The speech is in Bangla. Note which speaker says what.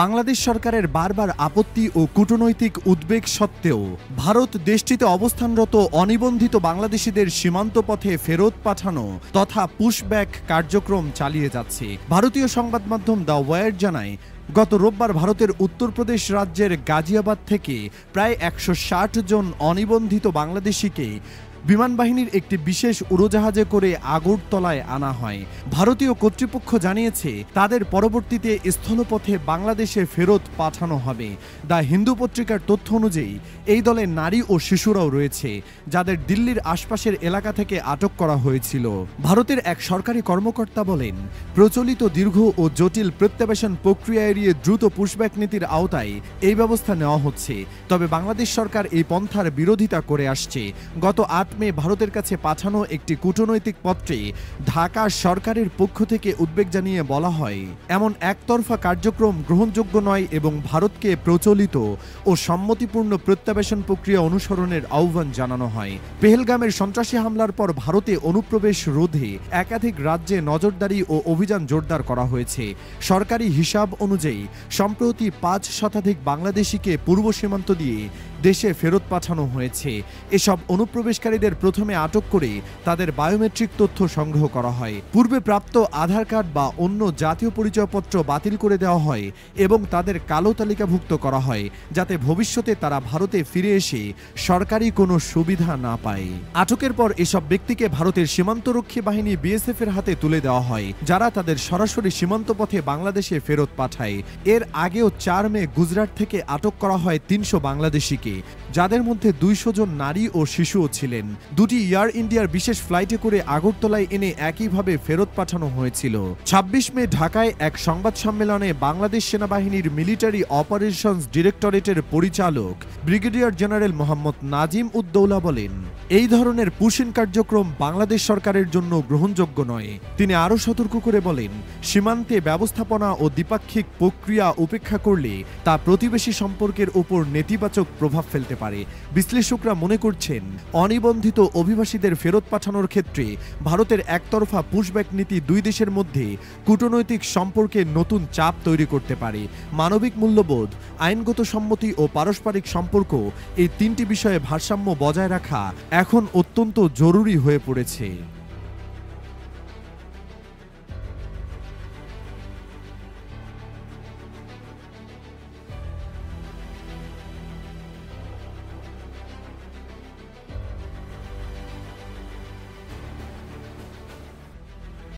Speaker 1: বাংলাদেশ সরকারের বারবার আপত্তি ও কূটনৈতিক উদ্বেগ সত্ত্বেও ভারত দেশটিতে অবস্থানরত অনিবন্ধিত বাংলাদেশিদের সীমান্ত পথে ফেরত পাঠানো তথা পুশব্যাক কার্যক্রম চালিয়ে যাচ্ছে। ভারতীয় সংবাদ মাধ্যম দ্য ওয়ার জানায়, গত রোববার ভারতের উত্তরপ্রদেশ রাজ্যের গাজিয়াবাদ থেকে প্রায় ১৬০ জন অনিবন্ধিত বাংলাদেশিকে বিমানবাহিনীর একটি বিশেষ উড়োজাহাজে করে আগরতলায় আনা হয়। ভারতীয় কর্তৃপক্ষ জানিয়েছে তাদের পরবর্তীতে স্থলপথে বাংলাদেশে ফেরত পাঠানো হবে। দ্য হিন্দু পত্রিকার তথ্য অনুযায়ী এই দলে নারী ও শিশুরাও রয়েছে, যাদের দিল্লির আশপাশের এলাকা থেকে আটক করা হয়েছিল। ভারতের এক সরকারি কর্মকর্তা বলেন, প্রচলিত দীর্ঘ ও জটিল প্রত্যাবাসন প্রক্রিয়া এড়িয়ে দ্রুত পুশব্যাক নীতির আওতায় এই ব্যবস্থা নেওয়া হচ্ছে। তবে বাংলাদেশ সরকার এই পন্থার বিরোধিতা করে আসছে। গত ৮ মে ভারতের কাছে পাঠানো একটি কূটনৈতিক পত্রে ঢাকা সরকারের পক্ষ থেকে উদ্বেগ জানিয়ে বলা হয়, এমন একতরফা কার্যক্রম গ্রহণযোগ্য নয় এবং ভারতকে প্রচলিত ও সম্মতিপূর্ণ প্রত্যাবাসন প্রক্রিয়া অনুসরণের আহ্বান জানানো হয়। পেহেলগামের সন্ত্রাসী হামলার পর ভারতে অনুপ্রবেশ রোধে একাধিক রাজ্যে নজরদারি ও অভিযান জোরদার করা হয়েছে। সরকারি হিসাব অনুযায়ী সম্প্রতি ৫ শতাধিক বাংলাদেশিকে পূর্ব সীমান্ত দিয়ে দেশে ফেরত পাঠানো হয়েছে। এসব অনুপ্রবেশকারীদের প্রথমে আটক করে তাদের বায়োমেট্রিক তথ্য সংগ্রহ করা হয়। পূর্বে প্রাপ্ত আধার কার্ড বা অন্য জাতীয় পরিচয়পত্র বাতিল করে দেওয়া হয় এবং তাদের কালো তালিকাভুক্ত করা হয়, যাতে ভবিষ্যতে তারা ভারতে ফিরে এসে সরকারি কোনো সুবিধা না পায়। আটকের পর এসব ব্যক্তিকে ভারতের সীমান্তরক্ষী বাহিনী বিএসএফ এর হাতে তুলে দেওয়া হয়, যারা তাদের সরাসরি সীমান্ত পথে বাংলাদেশে ফেরত পাঠায়। এর আগেও ৪ মে গুজরাট থেকে আটক করা হয় ৩০০ বাংলাদেশিকে, যাদের মধ্যে ২০০ জন নারী ও শিশুও ছিলেন। দুটি এয়ার ইন্ডিয়ার বিশেষ ফ্লাইটে করে আগরতলায় এনে একইভাবে ফেরত পাঠানো হয়েছিল। ২৬ মে ঢাকায় এক সংবাদ সম্মেলনে বাংলাদেশ সেনাবাহিনীর মিলিটারি অপারেশনস ডিরেক্টরেটের পরিচালক ব্রিগেডিয়ার জেনারেল মোহাম্মদ নাজিম উদ্দৌলা বলেন, এই ধরনের পুশিং কার্যক্রম বাংলাদেশ সরকারের জন্য গ্রহণযোগ্য নয়। তিনি আরও সতর্ক করে বলেন, সীমান্তে ব্যবস্থাপনা ও দ্বিপাক্ষিক প্রক্রিয়া উপেক্ষা করলে তা প্রতিবেশী সম্পর্কের উপর নেতিবাচক প্রভাব ফেলতে পারে। বিশ্লেষকরা মনে করছেন, অনিবন্ধিত অভিবাসীদের ফেরত পাঠানোর ক্ষেত্রে ভারতের একতরফা পুশব্যাক নীতি দুই দেশের মধ্যে কূটনৈতিক সম্পর্কে নতুন চাপ তৈরি করতে পারে। মানবিক মূল্যবোধ, আইনগত সম্মতি ও পারস্পরিক সম্পর্ক, এই তিনটি বিষয়ে ভারসাম্য বজায় রাখা এখন অত্যন্ত জরুরি হয়ে পড়েছে।